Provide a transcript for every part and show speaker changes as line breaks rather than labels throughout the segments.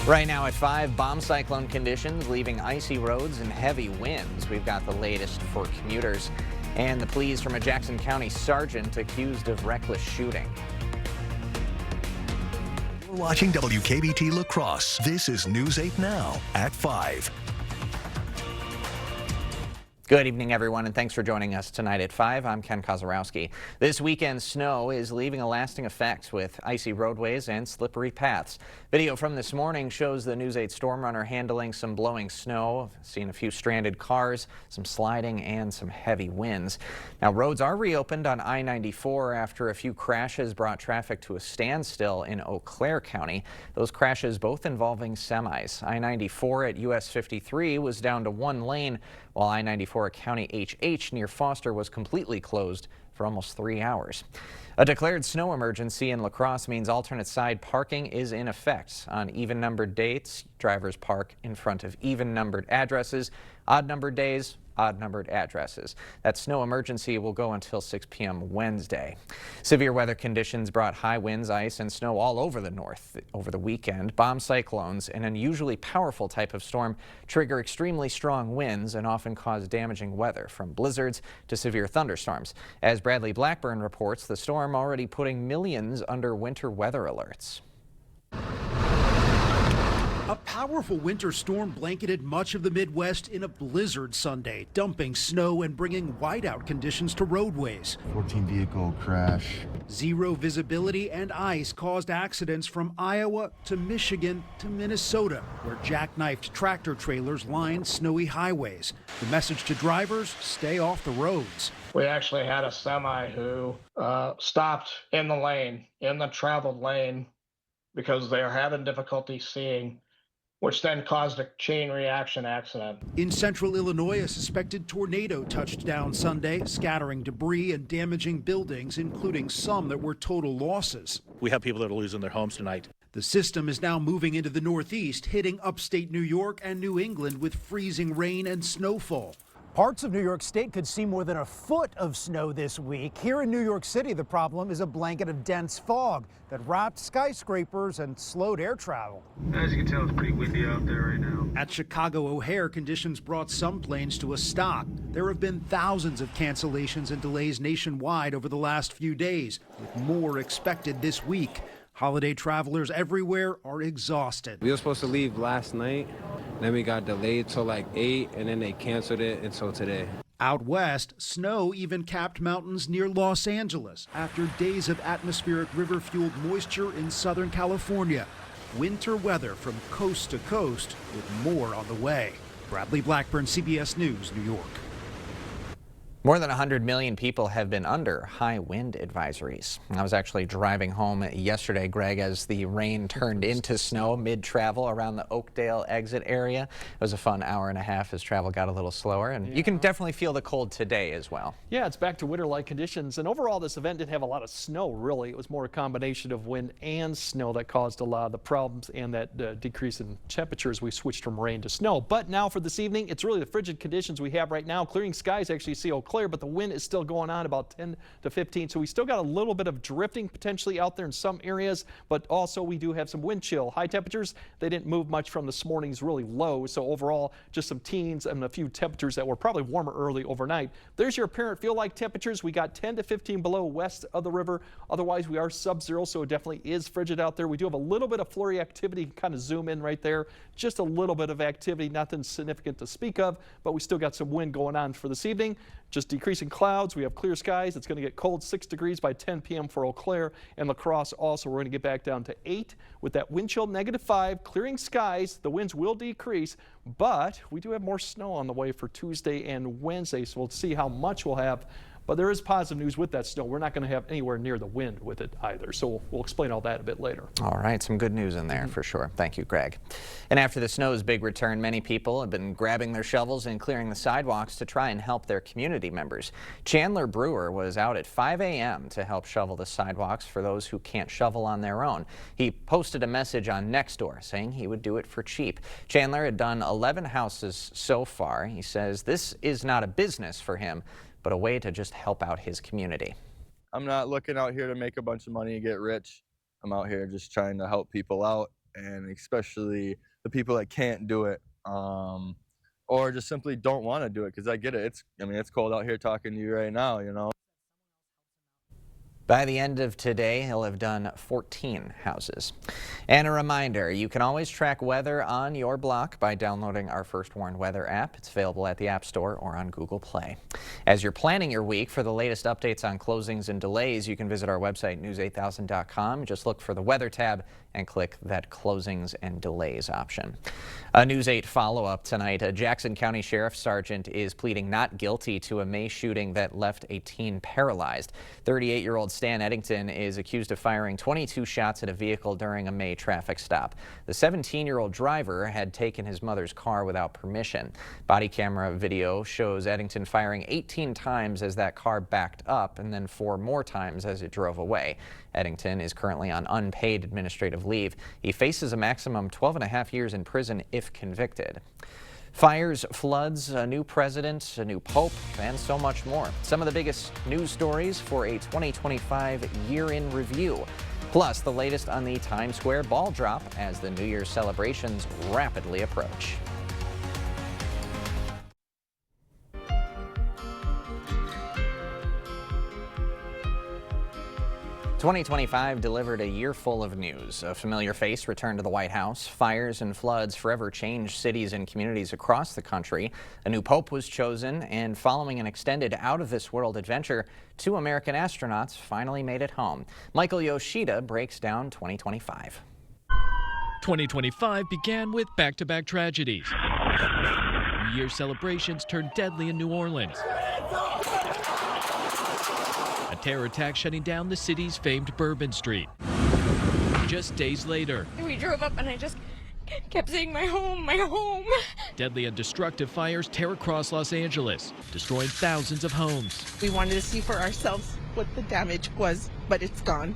Right now at 5, bomb cyclone conditions leaving icy roads and heavy winds. We've got the latest for commuters and the pleas from a Jackson County sergeant accused of reckless shooting.
You're watching WKBT La Crosse. This is News 8 Now at 5.
Good evening, everyone, and thanks for joining us tonight at 5. I'm Ken Kozarowski. This weekend's snow is leaving a lasting effect with icy roadways and slippery paths. Video from this morning shows the News 8 storm runner handling some blowing snow. I've seen a few stranded cars, some sliding, and some heavy winds. Now, roads are reopened on I-94 after a few crashes brought traffic to a standstill in Eau Claire County. Those crashes both involving semis. I-94 at US 53 was down to one lane, while I-94 at County HH near Foster was completely closed for almost 3 hours. A declared snow emergency in La Crosse means alternate side parking is in effect. On even-numbered dates, drivers park in front of even-numbered addresses. Odd-numbered days, odd-numbered addresses. That snow emergency will go until 6 p.m. Wednesday. Severe weather conditions brought high winds, ice, and snow all over the north over the weekend. Bomb cyclones, an unusually powerful type of storm, trigger extremely strong winds and often cause damaging weather, from blizzards to severe thunderstorms. As Bradley Blackburn reports, the storm already putting millions under winter weather alerts.
A powerful winter storm blanketed much of the Midwest in a blizzard Sunday, dumping snow and bringing whiteout conditions to roadways.
14-vehicle crash.
Zero visibility and ice caused accidents from Iowa to Michigan to Minnesota, where jackknifed tractor trailers lined snowy highways. The message to drivers: stay off the roads.
We actually had a semi who stopped in the lane, in the traveled lane, because they are having difficulty seeing, which then caused a chain reaction accident.
In central Illinois, a suspected tornado touched down Sunday, scattering debris and damaging buildings, including some that were total losses.
We have people that are losing their homes tonight.
The system is now moving into the Northeast, hitting upstate New York and New England with freezing rain and snowfall.
Parts of New York State could see more than a foot of snow this week. Here in New York City, the problem is a blanket of dense fog that wrapped skyscrapers and slowed air travel.
As you can tell, it's pretty windy out there right now.
At Chicago O'Hare, conditions brought some planes to a stop. There have been thousands of cancellations and delays nationwide over the last few days, with more expected this week. Holiday travelers everywhere are exhausted.
We were supposed to leave last night, then we got delayed till like 8, and then they canceled it until today.
Out west, snow even capped mountains near Los Angeles after days of atmospheric river-fueled moisture in Southern California. Winter weather from coast to coast, with more on the way. Bradley Blackburn, CBS News, New York.
More than 100 million people have been under high wind advisories. I was actually driving home yesterday, Greg, as the rain turned into snow mid-travel around the Oakdale exit area. It was a fun hour and a half as travel got a little slower, and you can definitely feel the cold today as well.
Yeah, it's back to winter-like conditions, and overall this event didn't have a lot of snow, really. It was more a combination of wind and snow that caused a lot of the problems and that decrease in temperatures. We switched from rain to snow. But now for this evening, it's really the frigid conditions we have right now. Clearing skies, actually see Eau Claire, but the wind is still going on about 10 to 15, so we still got a little bit of drifting potentially out there in some areas, but also we do have some wind chill. High temperatures, they didn't move much from this morning's really low, so overall just some teens and a few temperatures that were probably warmer early overnight. There's your apparent feel-like temperatures. We got 10 to 15 below west of the river. Otherwise we are sub-zero, so it definitely is frigid out there. We do have a little bit of flurry activity. Kind of zoom in right there, just a little bit of activity, nothing significant to speak of, but we still got some wind going on for this evening. Just decreasing clouds. We have clear skies. It's going to get cold, 6 degrees by 10 p.m. for Eau Claire and La Crosse. Also, we're going to get back down to 8 with that wind chill, -5. Clearing skies. The winds will decrease, but we do have more snow on the way for Tuesday and Wednesday, so we'll see how much we'll have. But there is positive news with that snow. We're not going to have anywhere near the wind with it either. So we'll explain all that a bit later.
All right, some good news in there for sure. Thank you, Greg. And after the snow's big return, many people have been grabbing their shovels and clearing the sidewalks to try and help their community members. Chandler Brewer was out at 5 a.m. to help shovel the sidewalks for those who can't shovel on their own. He posted a message on Nextdoor saying he would do it for cheap. Chandler had done 11 houses so far. He says this is not a business for him, but a way to just help out his community.
I'm not looking out here to make a bunch of money and get rich. I'm out here just trying to help people out and especially the people that can't do it, or just simply don't want to do it, because I get it. It's cold out here talking to you right now, you know.
By the end of today, he'll have done 14 houses. And a reminder, you can always track weather on your block by downloading our First Warn Weather app. It's available at the App Store or on Google Play. As you're planning your week, for the latest updates on closings and delays, you can visit our website, news8000.com. Just look for the Weather tab and click that Closings and Delays option. A News 8 follow-up tonight. A Jackson County Sheriff's Sergeant is pleading not guilty to a May shooting that left a teen paralyzed. 38-year-old Stan Eddington is accused of firing 22 shots at a vehicle during a May traffic stop. The 17-year-old driver had taken his mother's car without permission. Body camera video shows Eddington firing 18 times as that car backed up and then 4 more times as it drove away. Eddington is currently on unpaid administrative leave. He faces a maximum 12.5 years in prison if convicted. Fires, floods, a new president, a new pope, and so much more. Some of the biggest news stories for a 2025 year in review. Plus, the latest on the Times Square ball drop as the New Year's celebrations rapidly approach. 2025 delivered a year full of news. A familiar face returned to the White House. Fires and floods forever changed cities and communities across the country. A new pope was chosen, and following an extended out-of-this-world adventure, 2 American astronauts finally made it home. Michael Yoshida breaks down 2025.
2025 began with back-to-back tragedies. New Year's celebrations turned deadly in New Orleans. A terror attack shutting down the city's famed Bourbon Street. Just days later,
we drove up and I just kept saying, my home, my home.
Deadly and destructive fires tear across Los Angeles, destroying thousands of homes.
We wanted to see for ourselves what the damage was, but it's gone.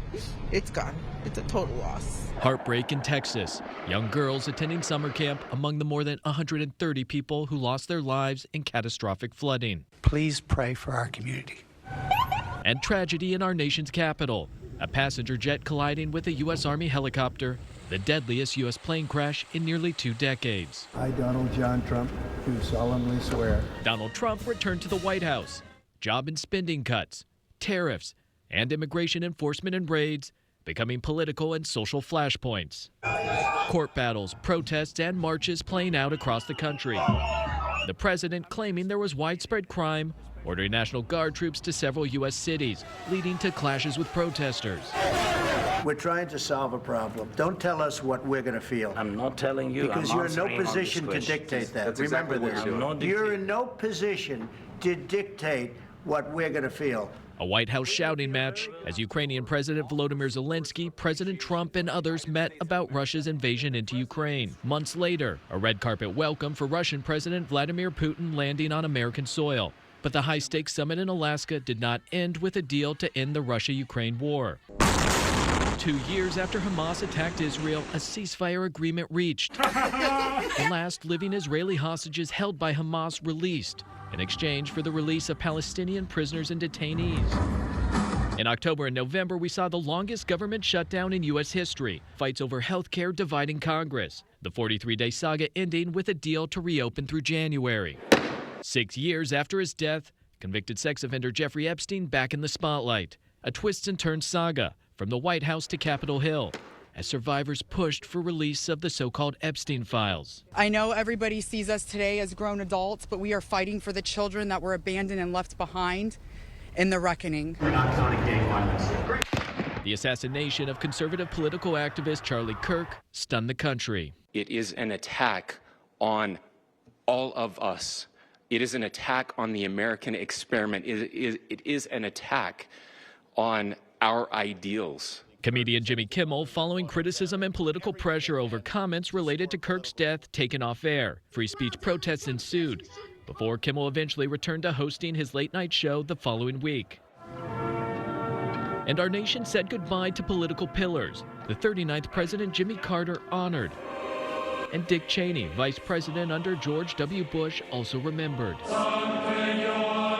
It's gone. It's a total loss.
Heartbreak in Texas. Young girls attending summer camp among the more than 130 people who lost their lives in catastrophic flooding.
Please pray for our community.
And tragedy in our nation's capital. A passenger jet colliding with a U.S. Army helicopter, the deadliest U.S. plane crash in nearly 2 decades.
I, Donald John Trump, do solemnly swear.
Donald Trump returned to the White House. Job and spending cuts, tariffs, and immigration enforcement and raids becoming political and social flashpoints. Court battles, protests, and marches playing out across the country. The president claiming there was widespread crime, ordering National Guard troops to several U.S. cities, leading to clashes with protesters.
We're trying to solve a problem. Don't tell us what we're going to feel.
I'm not telling you.
Because you're in no position to dictate that. Remember this. You're in no position to dictate what we're going to feel.
A White House shouting match as Ukrainian President Volodymyr Zelensky, President Trump, and others met about Russia's invasion into Ukraine. Months later, a red carpet welcome for Russian President Vladimir Putin landing on American soil. But the high-stakes summit in Alaska did not end with a deal to end the Russia-Ukraine war. 2 years after Hamas attacked Israel, a ceasefire agreement reached. The last living Israeli hostages held by Hamas released in exchange for the release of Palestinian prisoners and detainees. In October and November, we saw the longest government shutdown in U.S. history, fights over health care dividing Congress, the 43-day saga ending with a deal to reopen through January. 6 years after his death, convicted sex offender Jeffrey Epstein back in the spotlight. A twists and turns saga from the White House to Capitol Hill as survivors pushed for release of the so-called Epstein files.
I know everybody sees us today as grown adults, but we are fighting for the children that were abandoned and left behind in the reckoning.
We're not counting gang violence.
The assassination of conservative political activist Charlie Kirk stunned the country.
It is an attack on all of us. It is an attack on the American experiment. It is an attack on our ideals.
Comedian Jimmy Kimmel following criticism and political pressure over comments related to Kirk's death taken off air. Free speech protests ensued before Kimmel eventually returned to hosting his late-night show the following week. And our nation said goodbye to political pillars. The 39th President Jimmy Carter honored. And Dick Cheney, vice president under George W. Bush, also remembered.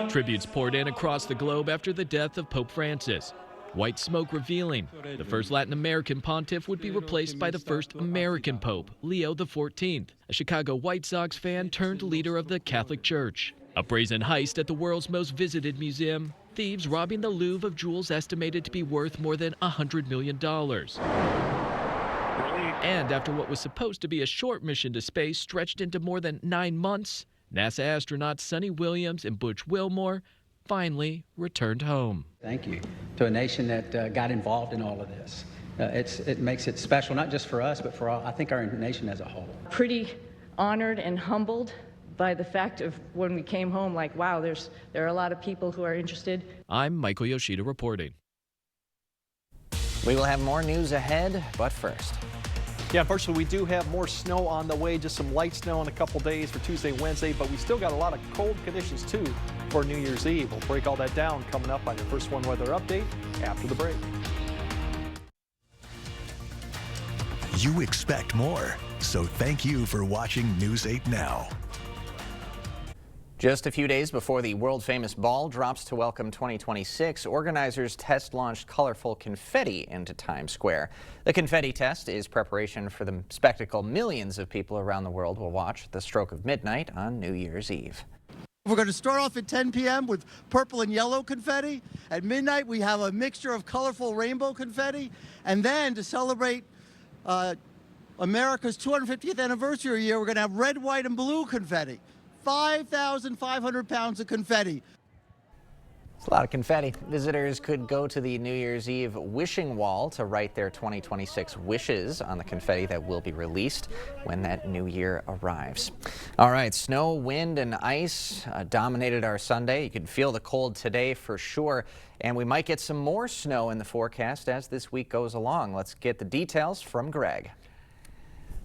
Tributes poured in across the globe after the death of Pope Francis. White smoke revealing the first Latin American pontiff would be replaced by the first American Pope, Leo XIV, a Chicago White Sox fan turned leader of the Catholic Church. A brazen heist at the world's most visited museum, thieves robbing the Louvre of jewels estimated to be worth more than $100 million. And after what was supposed to be a short mission to space stretched into more than 9 months, NASA astronauts Sonny Williams and Butch Wilmore finally returned home.
Thank you to a nation that got involved in all of this. It makes it special, not just for us, but for all, I think our nation as a whole.
Pretty honored and humbled by the fact of when we came home, like, wow, there are a lot of people who are interested.
I'm Michael Yoshida reporting.
We will have more news ahead, but first.
Yeah, unfortunately, we do have more snow on the way, just some light snow in a couple days for Tuesday, Wednesday, but we still got a lot of cold conditions, too, for New Year's Eve. We'll break all that down coming up on your First One weather update after the break.
You expect more, so thank you for watching News 8 Now.
Just a few days before the world-famous ball drops to welcome 2026, organizers test-launched colorful confetti into Times Square. The confetti test is preparation for the spectacle millions of people around the world will watch at the stroke of midnight on New Year's Eve.
We're going to start off at 10 p.m. with purple and yellow confetti. At midnight, we have a mixture of colorful rainbow confetti. And then to celebrate America's 250th anniversary year, we're going to have red, white, and blue confetti. 5,500 pounds of confetti.
It's a lot of confetti. Visitors could go to the New Year's Eve wishing wall to write their 2026 wishes on the confetti that will be released when that new year arrives. All right, snow, wind, and ice dominated our Sunday. You could feel the cold today for sure, and we might get some more snow in the forecast as this week goes along. Let's get the details from Greg.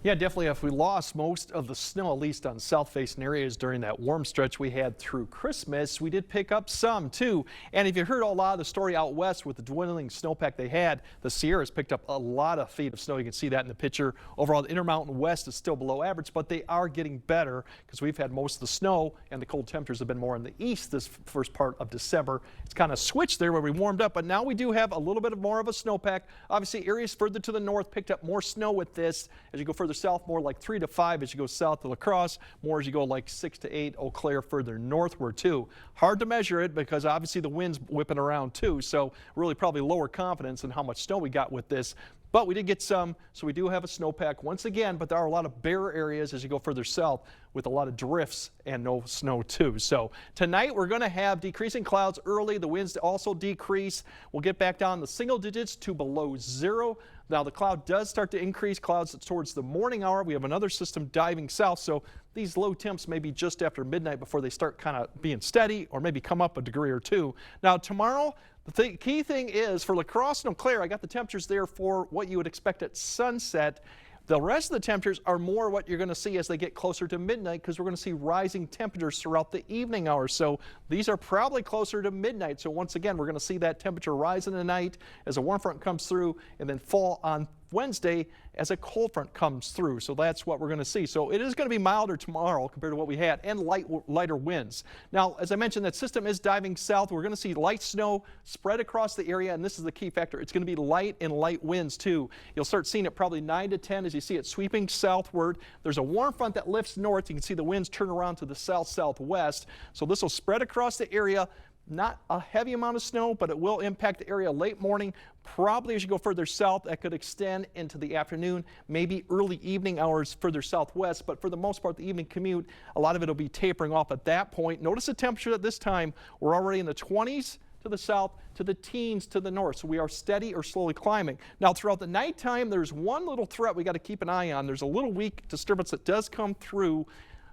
Yeah, definitely. If we lost most of the snow, at least on south-facing areas during that warm stretch we had through Christmas, we did pick up some too. And if you heard a lot of the story out west with the dwindling snowpack they had, the Sierras picked up a lot of feet of snow. You can see that in the picture. Overall, the Intermountain West is still below average, but they are getting better because we've had most of the snow and the cold temperatures have been more in the east this first part of December. It's kind of switched there where we warmed up, but now we do have a little bit more of a snowpack. Obviously, areas further to the north picked up more snow with this. As you go further south, more like 3 to 5 as you go south to La Crosse, more as you go like 6 to 8 Eau Claire further northward too. Hard to measure it because obviously the wind's whipping around too, so really probably lower confidence in how much snow we got with this. But we did get some, so we do have a snowpack once again, but there are a lot of bare areas as you go further south with a lot of drifts and no snow too. So tonight we're going to have decreasing clouds early. The winds also decrease. We'll get back down the single digits to below 0. Now the cloud does start to increase clouds towards the morning hour. We have another system diving south, so these low temps may be just after midnight before they start kind of being steady or maybe come up a degree or two. Now tomorrow, the key thing is for La Crosse and Eau Claire, I got the temperatures there for what you would expect at sunset. The rest of the temperatures are more what you're going to see as they get closer to midnight because we're going to see rising temperatures throughout the evening hours. So these are probably closer to midnight. So once again, we're going to see that temperature rise in the night as a warm front comes through and then fall on Wednesday as a cold front comes through. So that's what we're going to see. So it is going to be milder tomorrow compared to what we had and lighter winds. Now, as I mentioned, that system is diving south. We're going to see light snow spread across the area, and this is the key factor. It's going to be light and light winds too. You'll start seeing it probably 9 to 10 as you see it sweeping southward. There's a warm front that lifts north. You can see the winds turn around to the south-southwest. So this will spread across the area. Not a heavy amount of snow, but it will impact the area late morning. Probably as you go further south, that could extend into the afternoon, maybe early evening hours further southwest. But for the most part, the evening commute, a lot of it will be tapering off at that point. Notice the temperature at this time. We're already in the 20s to the south, to the teens to the north. So we are steady or slowly climbing. Now throughout the nighttime, there's one little threat we got to keep an eye on. There's a little weak disturbance that does come through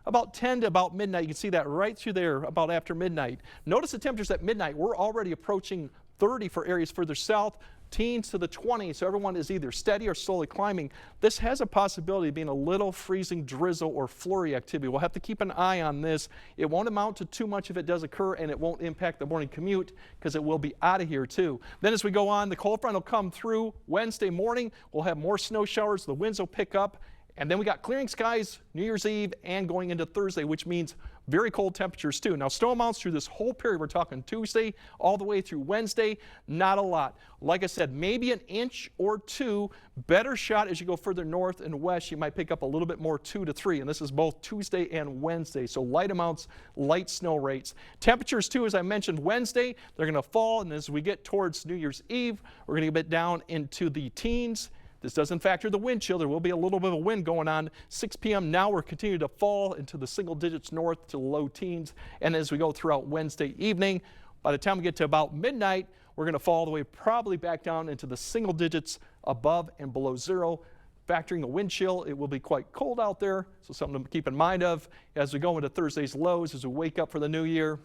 about 10 to about midnight. You can see that right through there about after midnight. Notice the temperatures at midnight. We're already approaching 30 for areas further south, teens to the 20s. So everyone is either steady or slowly climbing. This has a possibility of being a little freezing drizzle or flurry activity. We'll have to keep an eye on this. It won't amount to too much if it does occur, and it won't impact the morning commute because it will be out of here too. Then as we go on, the cold front will come through Wednesday morning. We'll have more snow showers. The winds will pick up. And then we got clearing skies New Year's Eve and going into Thursday, which means very cold temperatures too. Now, snow amounts through this whole period, we're talking Tuesday all the way through Wednesday, not a lot. Like I said, maybe an inch or two. Better shot as you go further north and west. You might pick up a little bit more, 2 to 3. And this is both Tuesday and Wednesday. So light amounts, light snow rates. Temperatures too, as I mentioned, Wednesday, they're going to fall. And as we get towards New Year's Eve, we're going to get down into the teens. This doesn't factor the wind chill. There will be a little bit of wind going on. 6 p.m. now we're continuing to fall into the single digits north to low teens. And as we go throughout Wednesday evening, by the time we get to about midnight, we're going to fall all the way probably back down into the single digits above and below zero. Factoring the wind chill, it will be quite cold out there. So something to keep in mind of as we go into Thursday's lows, as we wake up for the new year.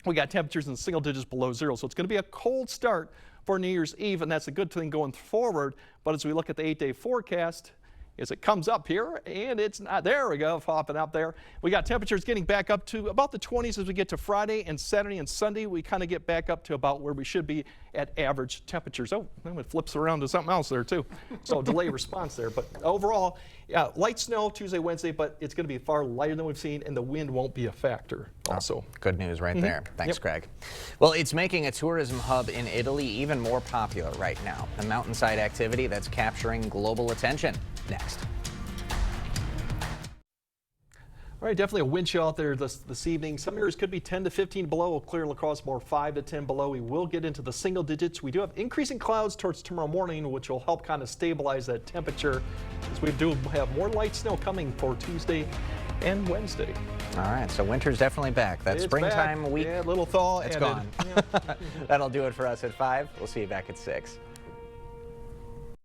We got temperatures in the single digits below zero. So it's going to be a cold start for New Year's Eve, and that's a good thing going forward. But as we look at the 8-day forecast, as it comes up here, and it's not, there we go, popping up there. We got temperatures getting back up to about the 20s as we get to Friday and Saturday and Sunday. We kind of get back up to about where we should be at average temperatures. Oh, then it flips around to something else there too. So delay response there. But overall, yeah, light snow Tuesday, Wednesday, but it's going to be far lighter than we've seen, and the wind won't be a factor also.
Good news right there. Thanks, Greg. Well, it's making a tourism hub in Italy even more popular right now. A mountainside activity that's capturing global attention. Next.
All right, definitely a wind chill out there this evening. Some areas could be 10 to 15 below. We'll clear across more 5 to 10 below. We will get into the single digits. We do have increasing clouds towards tomorrow morning, which will help kind of stabilize that temperature, as we do have more light snow coming for Tuesday and Wednesday.
All right, so winter's definitely back. That springtime week,
yeah, little thaw.
it's gone. That'll do it for us at 5. We'll see you back at 6.